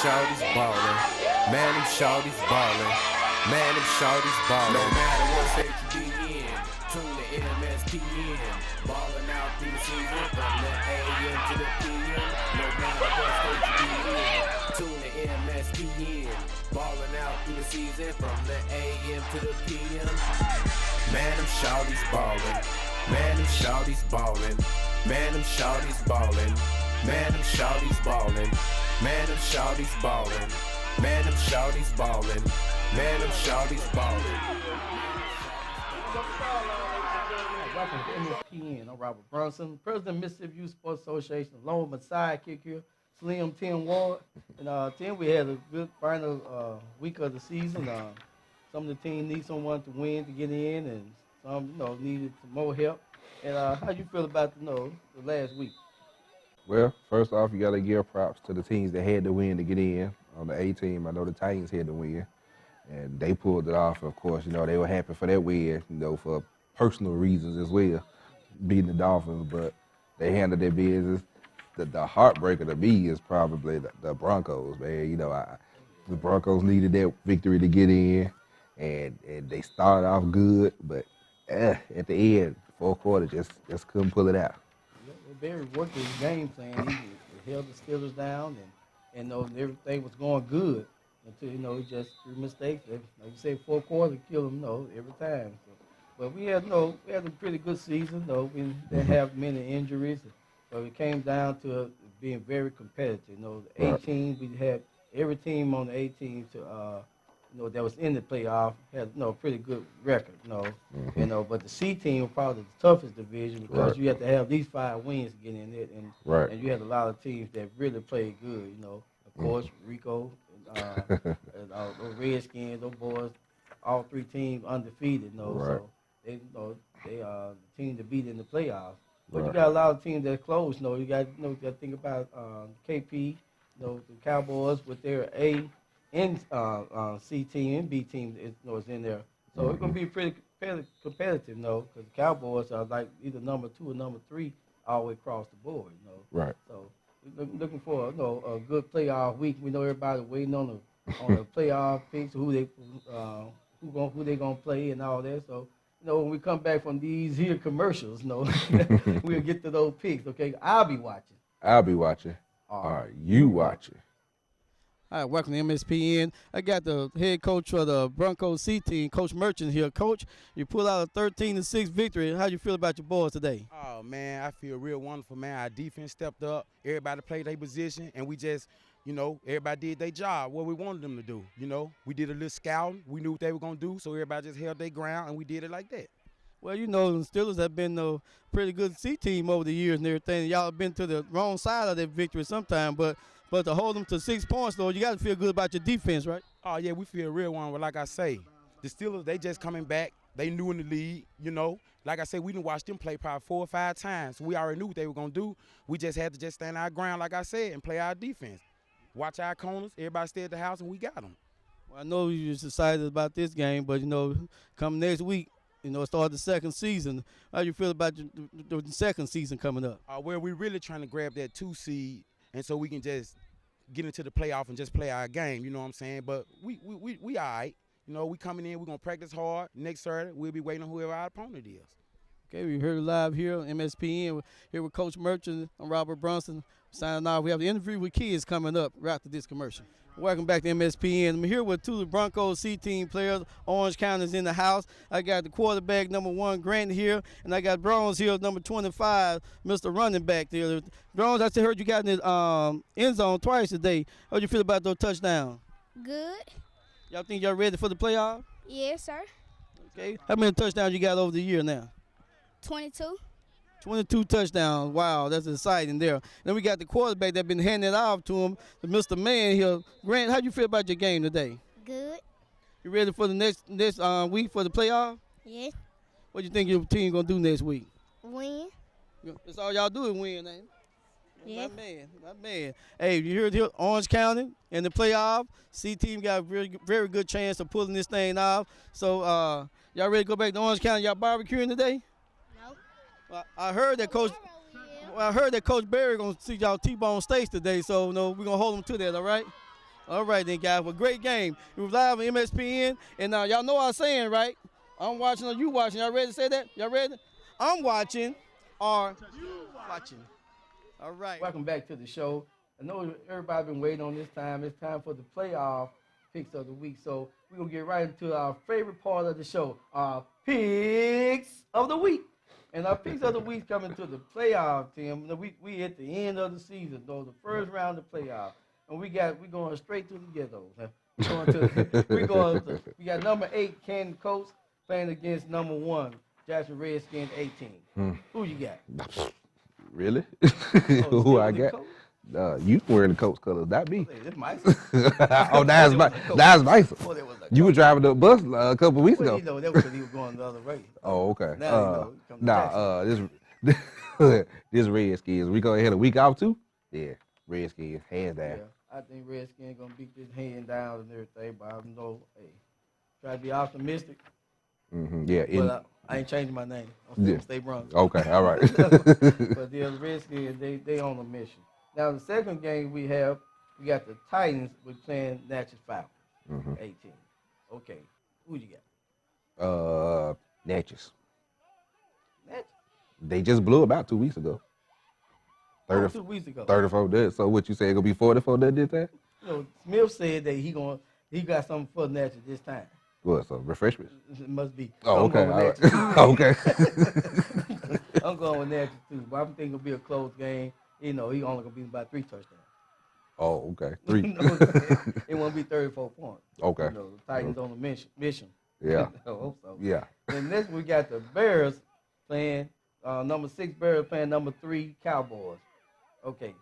shawty's ballin'. Man, them shawty's ballin'. Man, them shawty's ballin'. No matter what state you be in, tune to MSPN. Ballin' out through the season from the AM to the PM. No matter what state you be in, tune to MSPN. Ballin' out through the season from the AM to the PM. Man, them shawty's ballin'. Man, them shawty's ballin'. Man, them shawty's ballin'. Man, them shawty's ballin'. Man, them shawty's ballin'. Man, them shawty's ballin'. Man, them shawty's ballin'. Welcome to MSPN. I'm Robert Brunson, President of Mississippi Youth Sports Association, along with my sidekick here, Slim 10 Ward. And 10, we had a good final week of the season. Some of the team need someone to win to get in, and some, needed some more help. And how you feel about, the last week? Well, first off, you got to give props to the teams that had to win to get in. On the A team, I know the Titans had to win, and they pulled it off. Of course, they were happy for that win, for personal reasons as well, beating the Dolphins, but they handled their business. The heartbreaker to me is probably the Broncos, man. The Broncos needed that victory to get in, and they started off good, but at the end, fourth quarter, just couldn't pull it out. Barry worked his game plan. He held the Steelers down, and everything was going good until he just threw mistakes. Like you say, fourth quarter killed him every time. So, but we had a pretty good season. We didn't have many injuries, so it came down to being very competitive. The A team, we had every team on the A team to that was in the playoff had a pretty good record. But the C team was probably the toughest division because you have to have these 5 wins to get in it, and you had a lot of teams that really played good. Of course, Rico, and those Redskins, those boys, all 3 teams undefeated. So they the team to beat in the playoffs. But you got a lot of teams that are close. You got to think about KP, the Cowboys with their A and C team and B team is in there. So it's going to be pretty competitive, because the Cowboys are like either number 2 or number 3 all the way across the board, Right. So we're looking for a good playoff week. We know everybody waiting on the playoff picks, who they gonna play and all that. So when we come back from these here commercials, we'll get to those picks. Okay, I'll be watching. Are you watching? All right, welcome to MSPN. I got the head coach of the Broncos C team, Coach Merchant here. Coach, you pulled out a 13-6 victory. How you feel about your boys today? Oh, man, I feel real wonderful, man. Our defense stepped up. Everybody played their position, and we just, everybody did their job, what we wanted them to do. We did a little scouting. We knew what they were going to do, so everybody just held their ground, and we did it like that. Well, the Steelers have been a pretty good C team over the years and everything. Y'all have been to the wrong side of that victory sometime, but to hold them to 6 points, though, you got to feel good about your defense, right? Oh, yeah, we feel real one. But like I say, the Steelers, they just coming back. They new in the league, Like I said, we done watched them play probably 4 or 5 times. So we already knew what they were going to do. We just had to just stand our ground, like I said, and play our defense. Watch our corners. Everybody stay at the house, and we got them. Well, I know you're excited about this game, but, come next week, start the second season. How you feel about the second season coming up? Well, we're really trying to grab that 2 seed, and so we can just get into the playoff and just play our game, you know what I'm saying? But we all right. We coming in, we're going to practice hard. Next Saturday, we'll be waiting on whoever our opponent is. Okay, we heard it live here on MSPN. We're here with Coach Merchant. I'm Robert Brunson. Signing off. We have the interview with kids coming up right after this commercial. Welcome back to MSPN. I'm here with 2 of the Broncos C team players. Orange County's in the house. I got the quarterback, number 1, Grant here, and I got Bronze here, number 25, Mr. Running Back there. Bronze, I heard you got in the end zone twice today. How do you feel about those touchdowns? Good. Y'all think y'all ready for the playoff? Yes, sir. Okay. How many touchdowns you got over the year now? 22. 22 touchdowns. Wow, that's exciting there. Then we got the quarterback that been handing it off to him, the Mr. Man here. Grant, how you feel about your game today? Good. You ready for the next week for the playoff? Yes. What do you think your team going to do next week? Win. That's all y'all do is win, ain't it? Yes. My man. Hey, you heard here, Orange County in the playoff. C team got a very, very good chance of pulling this thing off. So y'all ready to go back to Orange County? Y'all barbecuing today? No. Well, I heard that Coach Barry gonna see y'all T-bone steaks today. So we're gonna hold them to that. All right. All right, then, guys. Well, great game. It was live on MSPN. And y'all know what I'm saying, right? I'm watching or you watching. Y'all ready to say that? Y'all ready? I'm watching or you watching. All right. Welcome back to the show. I know everybody been waiting on this time. It's time for the playoff picks of the week. So we're going to get right into our favorite part of the show, our picks of the week. And our picks of the week coming to the playoff, Tim. We at the end of the season, though, the first round of playoff. And we going straight to the ghettos. Huh? We got number 8, Canton Colts, playing against number 1, Jackson Redskins 18. Who you got? Really? Oh, Who I Steelers and got? Colts? You wearing the Colts colors, not me. Hey, that's my Oh, that's nice. Oh, there was a You were driving the bus a couple of weeks Well, ago. you know, that was because he was going the other way. Oh, okay. Now you know, come to Jackson. This Redskins. We go ahead a week off too? Yeah, Redskins, hands down. Yeah, I think Redskins gonna beat this hand down and everything, but I know, hey, try to be optimistic. Yeah. But I ain't changing my name. I'm still State Broncos. Okay, all right. But the Redskins, they on a mission. Now the second game we got the Titans. We're playing Natchez Falcons, 18. Okay, who you got? Natchez. Natchez. They just blew about 2 weeks ago. 2 weeks ago. 34 dead. So what you say? It gonna be 44 that did that? You know, Smith said that he got something for Natchez this time. What? So refreshments? It must be. Oh, okay. All right. Okay. I'm going with Natchez too, but I'm thinking it'll be a close game. You know, he only gonna be about 3 touchdowns. Oh, okay. 3. It won't be 34 points. Okay. You know, the Titans on the mission. Yeah. I hope so. Yeah. And next we got the Bears playing number 6 Bears playing number 3 Cowboys. Okay,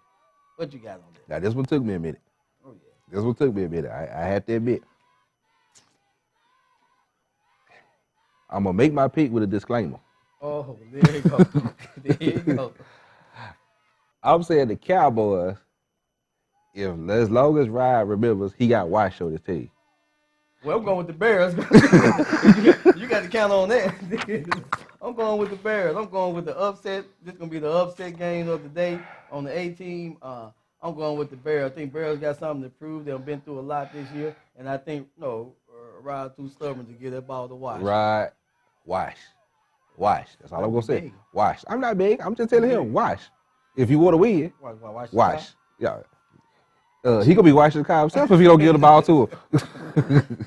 what you got on that? Now this one took me a minute. Oh yeah. This one took me a minute. I had to admit. I'm gonna make my pick with a disclaimer. Oh, there you go. There you go. I'm saying the Cowboys, as long as Ryan remembers, he got Wash on his team. Well, I'm going with the Bears. you got to count on that. I'm going with the Bears. I'm going with the upset. This is going to be the upset game of the day on the A team. I'm going with the Bears. I think Bears got something to prove. They've been through a lot this year. And I think, Ryan's too stubborn to get that ball to Wash. Right. Wash. That's all I'm going to say. Big. Wash. I'm not big. I'm just telling him, Wash. If you want to win, Wash. Yeah. He gonna be watching the car himself if he don't give the ball to him.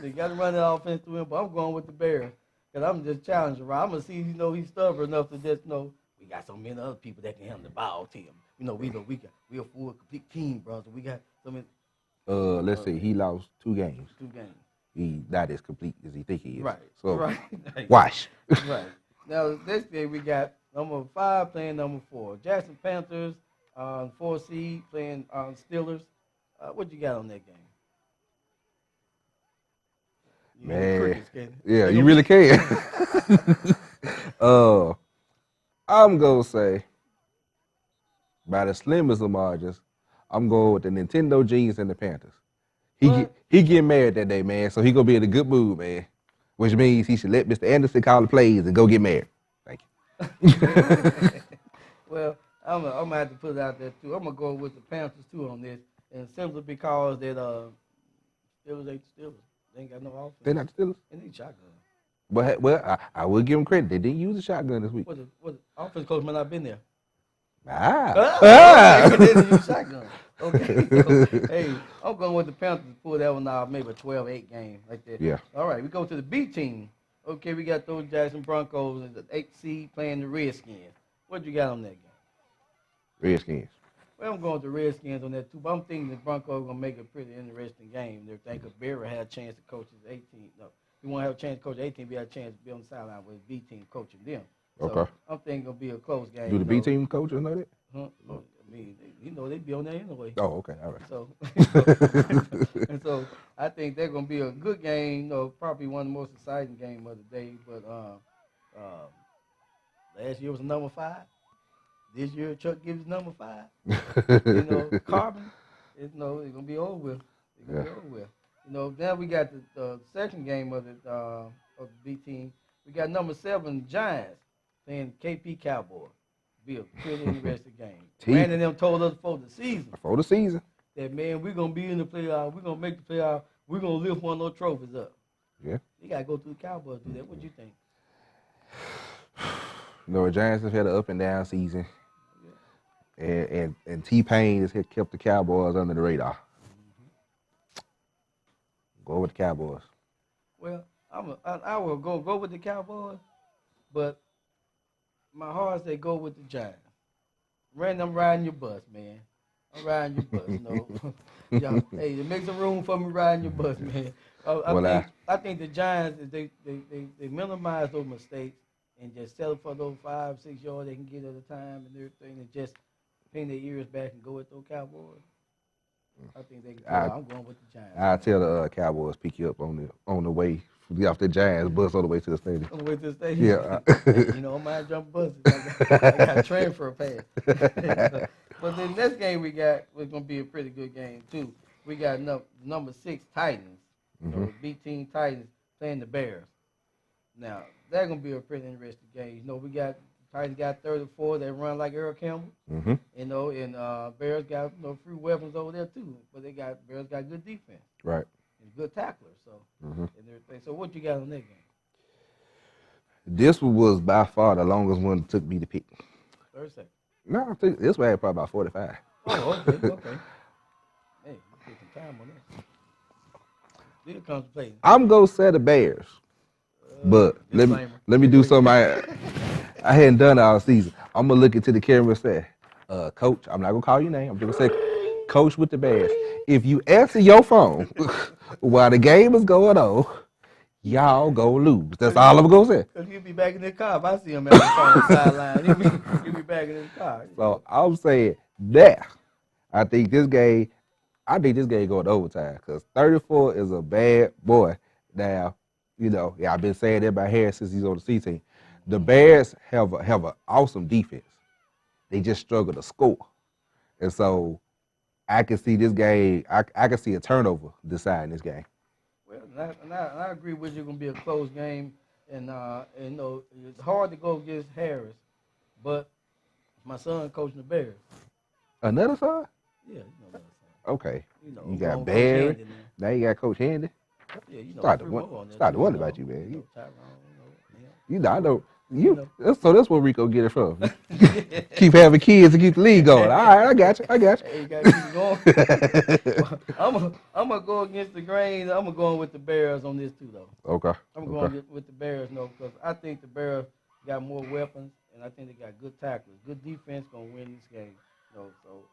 They got to run that offense through him, but I'm going with the Bears because I'm just challenging Ryan. I'm gonna see, he's stubborn enough to just we got so many other people that can handle the ball to him. We a full complete team, bro. So we got so many. Let's see. He lost 2 games. 2 games. He not as complete as he think he is. Right. So Right. Wash. Right. Now this game we got number 5 playing number 4. Jackson Panthers, 4 seed playing Steelers. What you got on that game? Man, yeah, you really can. I'm gonna say by the slimmest of margins, I'm going with the Nintendo Genius and the Panthers. He get married that day, man, so he gonna be in a good mood, man. Which means he should let Mr. Anderson call the plays and go get married. Thank you. Well, I'm gonna have to put it out there too. I'm gonna go with the Panthers too on this, and simply because that Steelers ain't the Steelers. They ain't got no offense. They're not the Steelers. They need shotgun. Well, I will give them credit. They didn't use a shotgun this week. What the offense coach might not been there. Ah. They didn't use shotgun. Okay. So, hey, I'm going with the Panthers to pull that one out, maybe a 12-8 game like that. Yeah. All right, we go to the B team. Okay, we got those Jackson Broncos and the 8th seed playing the Redskins. What you got on that game? Redskins. Well, I'm going with the Redskins on that too, but I'm thinking the Broncos are going to make a pretty interesting game. They're thinking Barry had a chance to coach his 18. No, he won't have a chance to coach 18, but he had a chance to be on the sideline with his B team coaching them. So Okay. I'm thinking it'll be a close game. Do the B team coaches know that? Huh? I mean, they be on there anyway. Oh, okay. All right. So, and so I think they're going to be a good game. Probably one of the most exciting games of the day. But last year was number 5. This year Chuck Gibbs number 5. Carbon. It's going to be over with. It's going to be over with. Now we got the second game of the B team. We got number 7 Giants playing KP Cowboys. Be a pretty interesting game. Brandon them told us before the season. Before the season. that man, we're gonna be in the playoff, we're gonna make the playoff, we're gonna lift one of those trophies up. Yeah. You gotta go through the Cowboys to do that. What you think? You know, the Giants have had an up and down season, and T-Pain has kept the Cowboys under the radar. Go with the Cowboys. Well, I will go with the Cowboys, but my heart say go with the Giants. Randy, I'm riding your bus, man. I'm riding your bus. No, hey, make some room for me riding your bus, man. I think the Giants, they minimize those mistakes and just settle for those 5-6 yards they can get at a time and everything, and just pin their ears back and go with those Cowboys. I think they can. I'm going with the Giants. I tell the Cowboys pick you up on the way. Get off the Giants bus all the way to the stadium. On the way to the stadium? Yeah. You know, I might jump buses. I got a transfer pass. But the next game we got was going to be a pretty good game, too. We got number 6 Titans, the B-team Titans, playing the Bears. Now, that's going to be a pretty interesting game. You know, we got Titans got 34 that run like Earl Campbell. You know, and Bears got few weapons over there, too. But Bears got good defense. Right. And good tacklers, so and everything. So what you got on that game? This one was by far the longest one it took me to pick. 30 seconds. No, I think this one had probably about 45. Oh, okay. Hey, you take some time on that. Still contemplating. I'm gonna say the Bears, but let me do something I hadn't done all season. I'm gonna look into the camera and say, Coach, I'm not gonna call your name. I'm just gonna say, Coach with the Bears. If you answer your phone while the game is going on, y'all go lose. That's all I'm gonna say. Cause he'll be back in the car. If I see him at the phone sideline, he'll be back in his car. So I'm saying that I think this game going to overtime because 34 is a bad boy. Now, you know, I've been saying that about Harris since he's on the C team. The Bears have an awesome defense. They just struggle to score, and so I can see this game. I can see a turnover deciding this game. Well, I agree with you. It's gonna be a close game, and you know it's hard to go against Harris, but my son coaching the Bears. Another son? Yeah, you know that son. Okay. You know, got Barry. Now you got Coach Handy. Yeah, you know. Start to wonder about you, man. I know. So that's where Rico get it from. Keep having kids to keep the league going. All right, I got you. Hey, you got to keep going. I'm gonna go against the grain. I'm gonna go with the Bears on this too, though. Okay. I'm going with the Bears, because I think the Bears got more weapons, and I think they got good tacklers. Good defense gonna win this game. So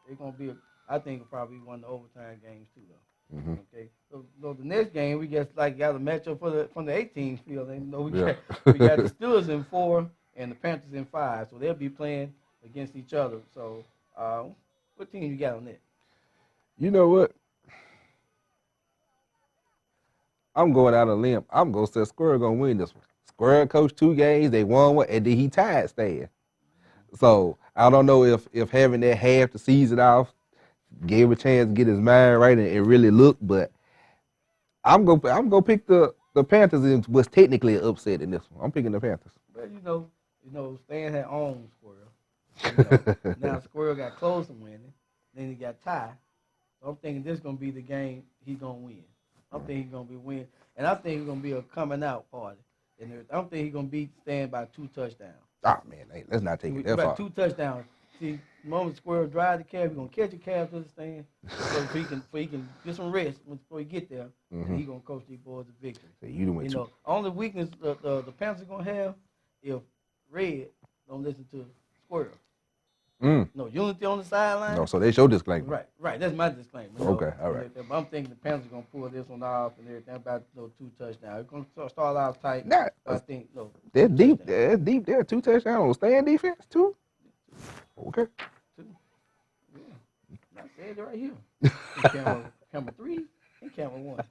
it's gonna be. I think it'll probably be one of the overtime games too, though. Okay. So the next game we got a matchup from the 18 field. And, we got the Steelers in 4 and the Panthers in 5. So they'll be playing against each other. So what team you got on that? You know what? I'm going out on a limb. I'm gonna say Squirrel gonna win this one. Squirrel coached 2 games, they won one, and then he tied Stan. So I don't know if having that half the season off gave him a chance to get his mind right and really look, but I'm gonna pick the Panthers and was technically an upset in this one. I'm picking the Panthers. Well, you know, Stan had owned Squirrel. Now Squirrel got close to winning, then he got tied. So I'm thinking this is gonna be the game he's gonna win. I'm thinking he's gonna be win, and I think it's gonna be a coming out party. And I don't think he's gonna beat Stan by 2 touchdowns. Oh man, hey, let's not take it that far. 2 touchdowns. See, the moment Squirrel drive the cab, he's gonna catch a cab to the stand, so he can get some rest before he get there, and he's gonna coach these boys to victory. So only weakness the Panthers gonna have if Red don't listen to Squirrel. No unity on the sideline. No, so they show disclaimer. Right. That's my disclaimer. Okay, all right. But I'm thinking the Panthers gonna pull this one off and everything about 2 touchdowns. It's gonna start out tight. Nah, I think they're deep. They're deep. They're 2 touchdowns on stand defense too. Okay. 2. Yeah. I said it right here. Camera 3 and camera 1.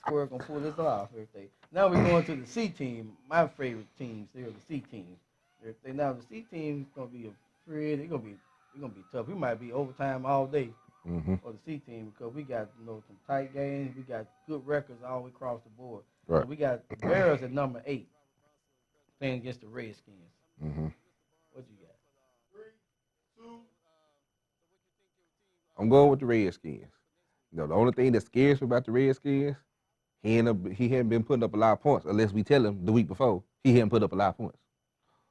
Squirrel gonna pull this off. Everything. Now we're going to the C team. My favorite teams. They're the C team. Everything. Now the C team is gonna be it's gonna be tough. We might be overtime all day for the C team because we got some tight games. We got good records all the way across the board. Right. So we got the Bears at number 8 playing against the Redskins. What you got? 3, 2. I'm going with the Redskins. You know, the only thing that scares me about the Redskins, he hadn't been putting up a lot of points unless we tell him the week before he hadn't put up a lot of points.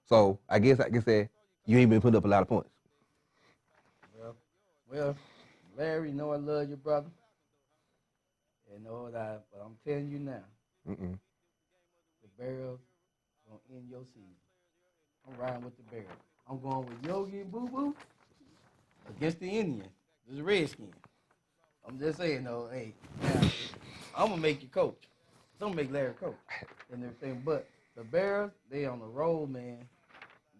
So I guess I can say you ain't been putting up a lot of points. Well, Larry, you know I love you, brother. And know that, but I'm telling you now, Mm-mm. the Bears gonna end your season. I'm riding with the Bears. I'm going with Yogi and Boo Boo against the Indians. This is Redskins. I'm just saying though, hey, now I'm gonna make you coach. So I'm gonna make Larry coach and everything. But the Bears, they on the road, man.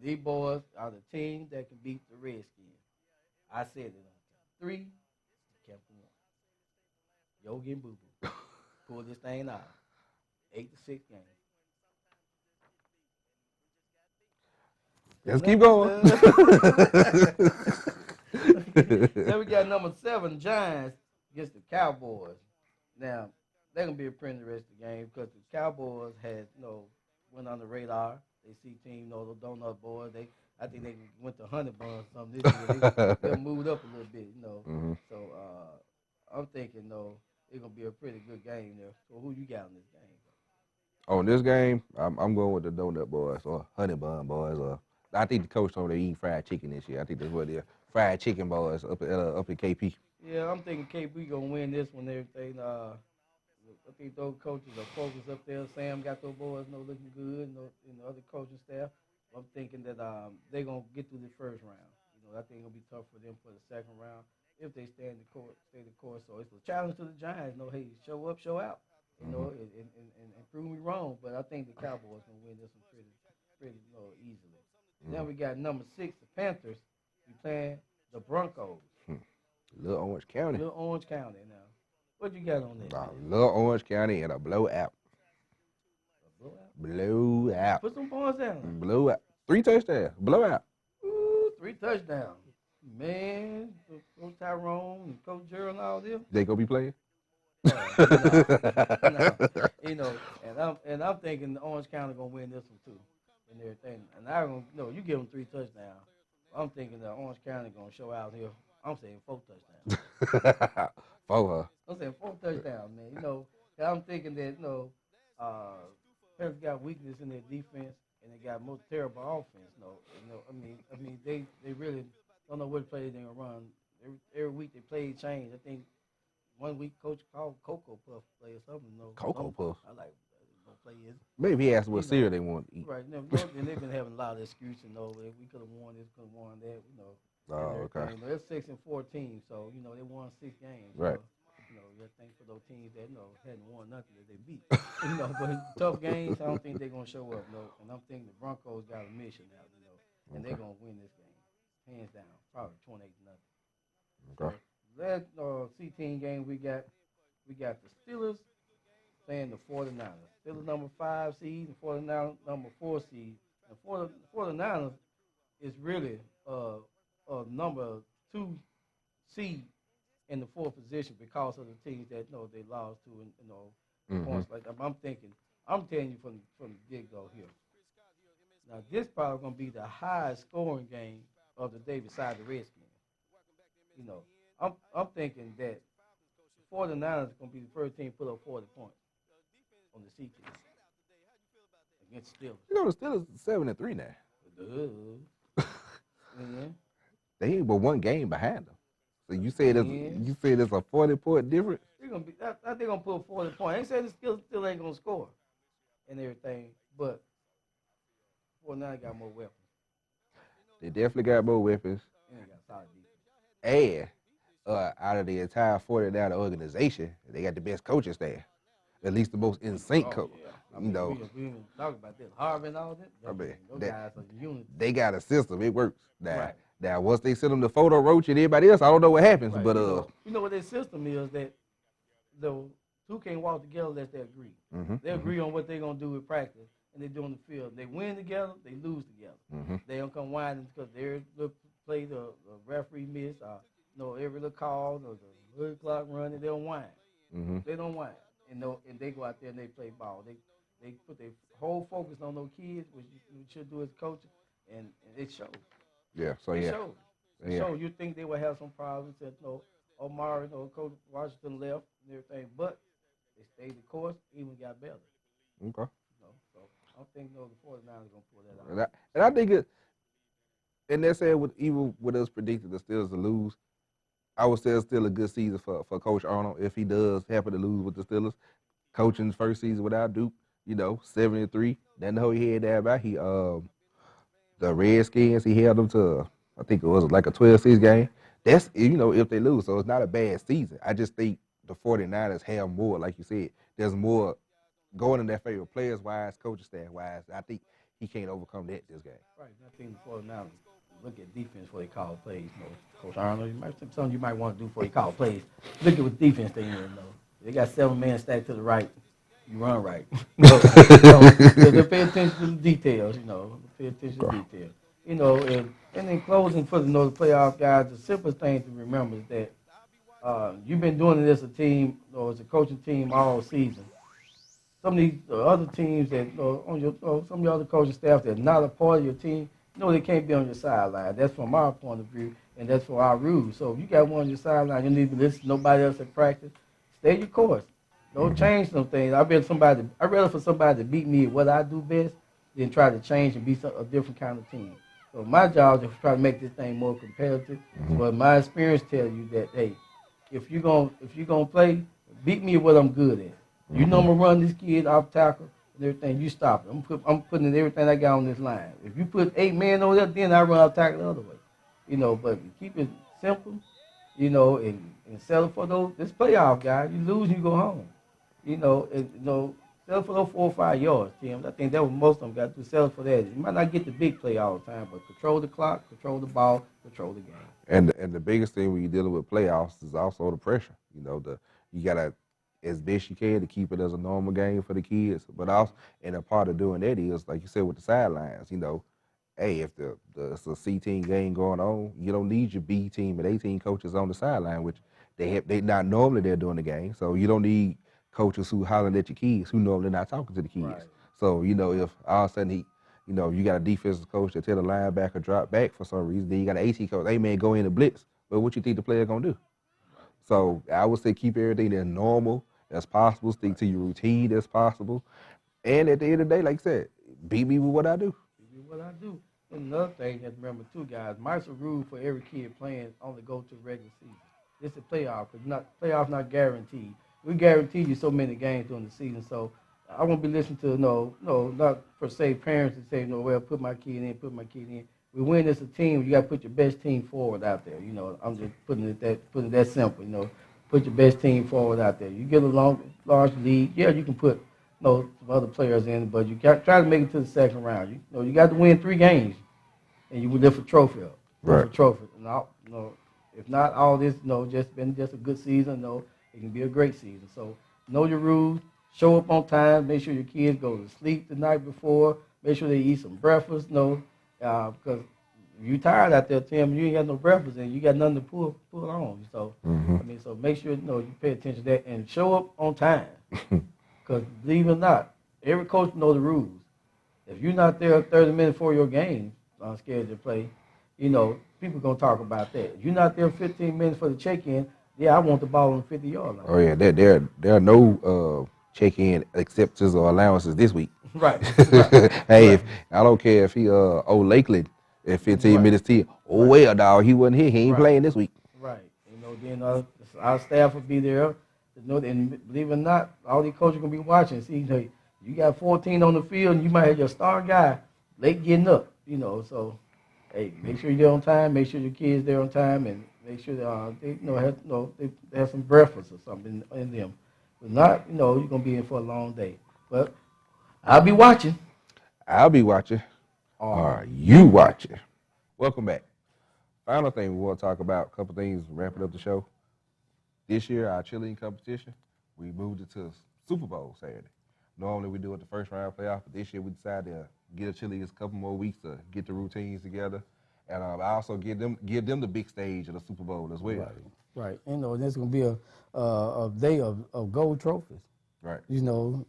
These boys are the team that can beat the Redskins. I said it on 3, kept one. Yogi and Boo Boo. Pull this thing out. 8-6 game. Let's keep going. Then we got number 7, Giants against the Cowboys. Now, they're going to be a pretty interesting game because the Cowboys had, went on the radar. They see team, the Donut Boys. I think they went to Honey Bun or something this year. They moved up a little bit, Mm-hmm. So I'm thinking, it's going to be a pretty good game there. So who you got in this game? On this game, I'm going with the Donut Boys or Honey Bun Boys. Or I think the coach told me they eat fried chicken this year. I think that's what they're fried chicken boys up in KP. Yeah, I'm thinking KP gonna win this one. Everything. I think those coaches are focused up there. Sam got those boys, looking good, and the other coaching staff. I'm thinking that they're gonna get through the first round. I think it'll be tough for them for the second round if they stay the course. So it's a challenge to the Giants. Hey, show up, show out. And prove me wrong. But I think the Cowboys gonna win this one pretty easily. Then we got number 6, the Panthers. We playing the Broncos. Little Orange County. Little Orange County now. What you got on there? Little Orange County and a blowout. Blowout. Put some points down. Blowout. 3 touchdowns. Blowout. Ooh, 3 touchdowns. Man, Coach Tyrone and Coach Gerald and all them. They gonna be playing? No. And I'm thinking the Orange County gonna win this one too, and everything. And I'm gonna, you give them 3 touchdowns. I'm thinking that Orange County gonna show out here. I'm saying 4 touchdowns. For her. I'm saying 4 touchdowns, man. I'm thinking that Panthers got weakness in their defense, and they got most terrible offense. I mean, they really don't know what plays they're gonna run. Every week they play change. I think 1 week coach called Cocoa Puff play or something. Cocoa Puff. I like play is. Maybe he asked what cereal they want to eat. Right. And they've been having a lot of excuses. We could have won this, could have won that. Oh, okay. They're 6-14, so they won 6 games. Right. You think for those teams that hadn't won nothing that they beat. But tough games, I don't think they're gonna show up. And I'm thinking the Broncos got a mission now. And they're gonna win this game, hands down, probably 28-0. Okay. Last C-team game we got the Steelers playing the 49ers. Steelers number 5 seed and 49ers number 4 seed. And for the 49ers is really number 2 seed in the 4th position because of the teams that they lost to points like that. I'm telling you from the get-go here. Now this probably gonna be the highest scoring game of the day besides the Redskins. I'm thinking that the 49ers is gonna be the first team to put up 40 points on the C team against Steelers. The Steelers 7-3 now. Yeah. They ain't but 1 game behind them. So you said it's a 40-point difference? They're gonna be. I think they're gonna put 40 points. I ain't saying the Steelers still ain't gonna score and everything, but 49 got more weapons. They definitely got more weapons. And they got solid defense. And out of the entire 49 organization, they got the best coaching staff. At least the most in sync coach. Yeah. We didn't talk about this. Harvey and all that. Those guys are unity. They got a system. It works. Right. Now, once they send them the photo roach and everybody else, I don't know what happens. Right. But you know what their system is, that the two can't walk together unless they agree. Mm-hmm. They agree on what they're gonna do with practice, and they do on the field. They win together, they lose together. Mm-hmm. They don't come whining because they play the referee miss, every little call, the hood clock running. They don't whine. Mm-hmm. They don't whine, and they go out there and they play ball. They put their whole focus on those kids, which you should do as coaches, and it shows. Yeah. So It yeah. shows. Yeah. So you think they would have some problems? Said no. Omar, Coach Washington left and everything, but they stayed the course, even got better. Okay. So I don't think the 49ers are gonna pull that And out. I think it, and they said even with us predicting the Steelers to lose, I would say it's still a good season for Coach Arnold if he does happen to lose with the Steelers. Coaching his first season without Duke, 7-3. Then how he had that about the Redskins, he held them to I think it was like a 12-6 game. That's if they lose, so it's not a bad season. I just think the 49ers have more, like you said. There's more going in their favor, players wise, coaching staff wise. I think he can't overcome that this game. Right. I think the 49ers look at defense before they call plays. Coach Arnold, something you might want to do before you call plays. Look at what defense they in. They got 7 men stacked to the right. You run right. They pay attention to the details. Pay attention to details. And in closing for the playoff guys, the simplest thing to remember is that you've been doing it as a team or as a coaching team all season. Some of these other teams that on your some of your other coaching staff that's not a part of your team, they can't be on your sideline. That's from our point of view, and that's for our rules. So if you got one on your sideline, you need to listen to nobody else at practice. Stay your course. Don't change some things. I'd rather for somebody to beat me at what I do best than try to change and be a different kind of team. So my job is to try to make this thing more competitive. But my experience tells you that, hey, if you're gonna play, beat me at what I'm good at. I'm gonna run this kid off tackle and everything. You stop it. I'm putting everything I got on this line. If you put 8 men over there, then I run off tackle the other way. But keep it simple, and settle for this playoff guy. You lose, you go home. Settle for those 4 or 5 yards, Tim. I think that was most of them got to settle for that. You might not get the big play all the time, but control the clock, control the ball, control the game. And the biggest thing when you're dealing with playoffs is also the pressure. You gotta as best you can to keep it as a normal game for the kids, but also and a part of doing that is like you said with the sidelines. Hey, if it's a C team game going on, you don't need your B team and A team coaches on the sideline, which they not normally they're doing the game, so you don't need coaches who hollering at your kids who normally not talking to the kids. Right. So if all of a sudden you got a defensive coach that tell the linebacker drop back for some reason, then you got an AT coach, hey man, go in and blitz. But what you think the player gonna do? So I would say keep everything as normal as possible, stick to your routine as possible, and at the end of the day, like I said, beat me with what I do. Beat me with what I do. And another thing that remember too, guys, mice are rule for every kid playing only go to the regular season. It's a playoff, because playoff not guaranteed. We guarantee you so many games during the season, so I won't be listening to not per se parents that say well put my kid in. We win as a team. You got to put your best team forward out there. I'm just putting it that simple. Put your best team forward out there. You get a large lead. Yeah, you can put some other players in, but you got try to make it to the second round. You got to win 3 games, and you will lift a trophy up. Right. Lift a trophy. If not all this, just been just a good season. It can be a great season. So know your rules. Show up on time. Make sure your kids go to sleep the night before. Make sure they eat some breakfast. Because if you tired out there, Tim, you ain't got no breakfast and you got nothing to pull on. So so make sure you pay attention to that and show up on time. Because believe it or not, every coach knows the rules. If you're not there 30 minutes before your game on schedule to play, people gonna talk about that. If you're not there 15 minutes for the check-in, I want the ball on the 50-yard line. Oh yeah, there are no check-in acceptances or allowances this week. Right. Hey, if I don't care if he old Lakeland at 15 minutes to well, dog, he wasn't here. He ain't playing this week. Right. Then our staff will be there. And believe it or not, all these coaches are gonna be watching. See, you got 14 on the field, and you might have your star guy late getting up. So hey, make sure you're there on time. Make sure your kids there on time, and make sure they have some breakfast or something in them. If not, you're gonna be in for a long day. But I'll be watching. I'll be watching. Are you watching? Welcome back. Final thing we want to talk about, a couple things wrapping up the show. This year, our cheerleading competition, we moved it to Super Bowl Saturday. Normally, we do it the first round playoff, but this year we decided to give the cheerleaders a couple more weeks to get the routines together, and I also give them the big stage of the Super Bowl as well. Right. There's going to be a day of gold trophies. Right. Some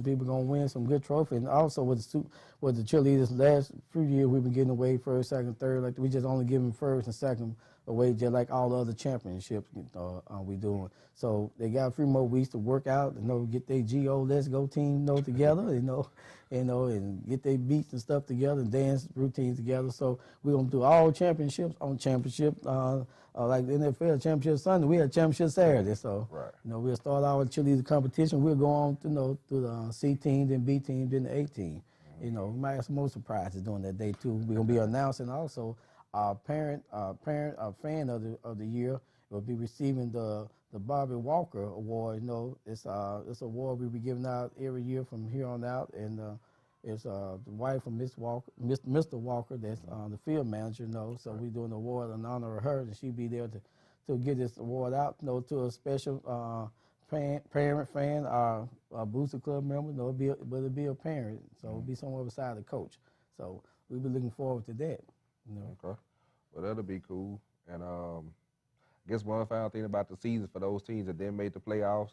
people going to win some good trophies, and also with the cheerleaders last few years we've been getting away first, second, third. Like we just only give them first and second away just like all the other championships we doing. So they got a few more weeks to work out, get their GO Let's Go team, together, and get their beats and stuff together and dance routines together. So we're gonna do all championships on championship. Like the NFL championship Sunday, we had championship Saturday. So we'll start our cheerleader competition. We'll go on to the C team, then B team, then the A team. We might have some more surprises during that day too. We're gonna be announcing also our fan of the year will be receiving the Bobby Walker Award. It's an award we'll be giving out every year from here on out, and it's the wife of Mr. Walker, that's the field manager. So we're doing the award in honor of her, and she'll be there to get this award out. To a special parent fan, our Booster Club member. It'll be a parent, so it'll be somewhere beside the coach. So we'll be looking forward to that. Okay, well that'll be cool. And I guess one final thing about the season for those teams that didn't make the playoffs,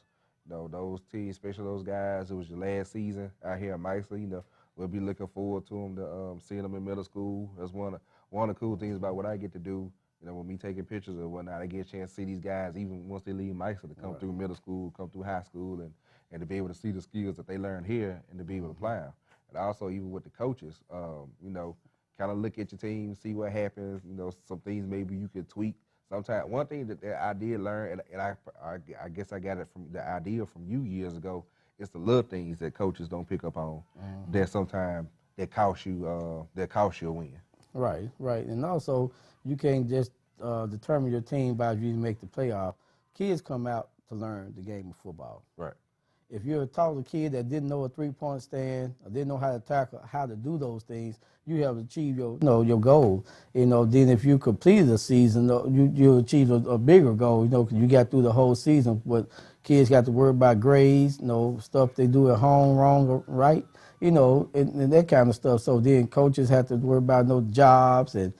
those teams, especially those guys, it was your last season out here in Meister. We'll be looking forward to them, seeing them in middle school. That's one of the cool things about what I get to do. When me taking pictures or whatnot, I get a chance to see these guys even once they leave Meister to come through middle school, come through high school, and to be able to see the skills that they learn here and to be able to apply them. And also even with the coaches, kind of look at your team, see what happens. Some things maybe you could tweak. Sometimes one thing that I did learn, and I guess I got it from the idea from you years ago, it's the little things that coaches don't pick up on that sometimes that cost you a win. Right. And also, you can't just determine your team by if you make the playoff. Kids come out to learn the game of football. Right. If you're a taller kid that didn't know a three-point stand or didn't know how to tackle, how to do those things, you have achieved your goal. Then if you completed the season, you achieve a bigger goal. Because you got through the whole season. But kids got to worry about grades, stuff they do at home, wrong or right, and that kind of stuff. So then coaches have to worry about jobs and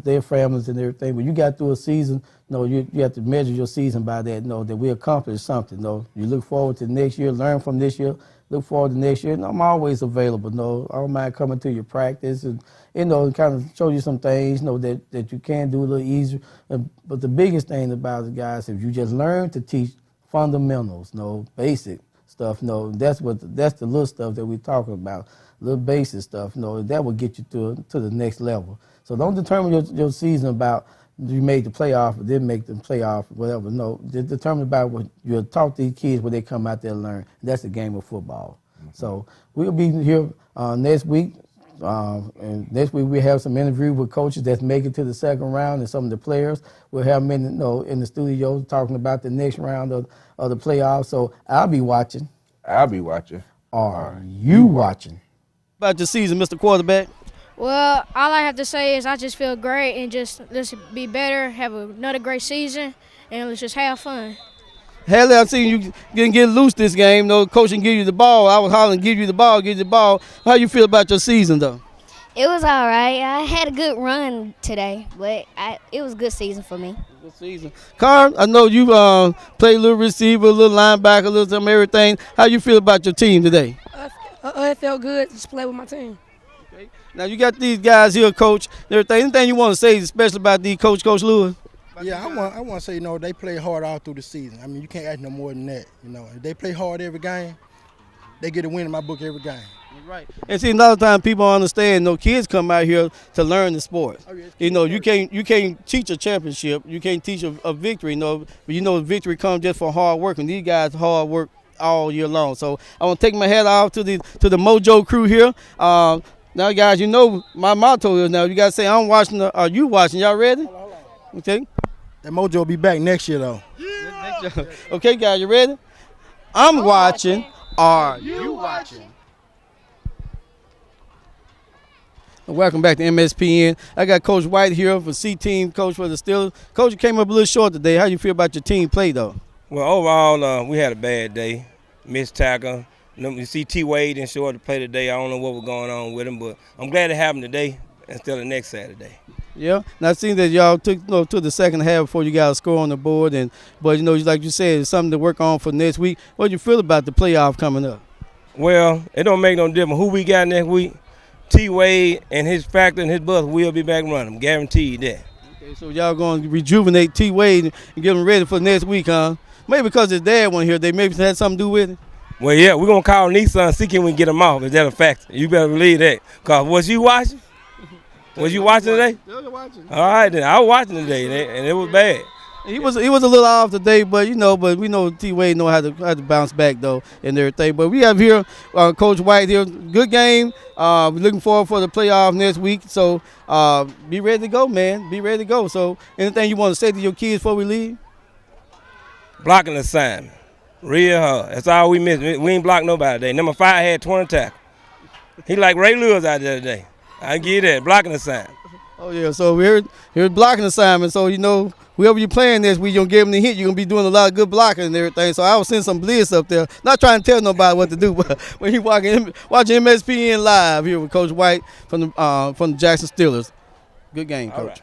their families and everything. But you got through a season, you have to measure your season by that, that we accomplished something. You look forward to next year, learn from this year, look forward to next year. And I'm always available. I don't mind coming to your practice and, kind of show you some things, that you can do a little easier. But the biggest thing about it, guys, if you just learn to teach fundamentals, basic stuff, that's the little stuff that we're talking about, little basic stuff, that will get you to the next level. So don't determine your season about you made the playoff or didn't make the playoff, whatever. No, determine about what you taught these kids when they come out there and learn. That's the game of football. So we'll be here next week. And next week we have some interview with coaches that's making it to the second round and some of the players. We'll have them in the studio talking about the next round of the playoffs. So I'll be watching. Are you watching? About your season, Mr. Quarterback? Well, all I have to say is I just feel great and just let's be better, have another great season, and let's just have fun. Haley, I seen you get loose this game. Coach can give you the ball. I was hollering, give you the ball. How you feel about your season, though? It was all right. I had a good run today, but it was a good season for me. Good season. Carl, I know you play a little receiver, a little linebacker, a little some everything. How you feel about your team today? It felt good to just play with my team. Okay. Now you got these guys here, Coach. Anything you want to say, especially about these Coach Lewis? Yeah, I want to say, they play hard all through the season. I mean, you can't ask no more than that. If they play hard every game, they get a win in my book every game. Right. And see, a lot of times people don't understand, kids come out here to learn the sport. Oh, yeah, you can't teach a championship. You can't teach a victory, but victory comes just for hard work, and these guys hard work all year long. So I want to take my hat off to the Mojo crew here. Now, guys, my motto is now you got to say, I'm watching, are you watching? Y'all ready? Hold on. Okay. That Mojo will be back next year, though. Yeah. Okay, guys, you ready? I'm watching. Are you watching? Welcome back to MSPN. I got Coach White here for C-Team, coach for the Steelers. Coach, you came up a little short today. How you feel about your team play, though? Well, overall, we had a bad day. Missed tackle. You see T. Wade didn't show up to play today. I don't know what was going on with him, but I'm glad it happened today instead of next Saturday. Yeah, and I seen that y'all took to the second half before you got a score on the board, but like you said, it's something to work on for next week. What do you feel about the playoff coming up? Well, it don't make no difference who we got next week. T. Wade and his factor and his bus will be back running. I'm guaranteed that. Okay, so y'all going to rejuvenate T. Wade and get him ready for next week, huh? Maybe because his dad wasn't here, they maybe had something to do with it. Well, yeah, we're going to call Nissan and see can we get him off. Is that a fact? You better believe that. Because was you watching? Was you watching today? Yeah, watching. All right, then. I was watching today, and it was bad. He was a little off today, but we know T. Wade know how to bounce back though and everything. But we have here Coach White here. Good game. We're looking forward for the playoff next week. So be ready to go, man. Be ready to go. So anything you want to say to your kids before we leave? Blocking assignment. Real hard. That's all we missed. We ain't blocked nobody today. Number 5 had 20 tackles. He like Ray Lewis out there today. I give you that. Blocking assignment. Oh, yeah. So we're blocking assignment. So, whoever you're playing this week, you're going to give them the hit. You're going to be doing a lot of good blocking and everything. So I will send some blitz up there. Not trying to tell nobody what to do, but when you're watching MSPN live here with Coach White from the Jackson Steelers. Good game, Coach.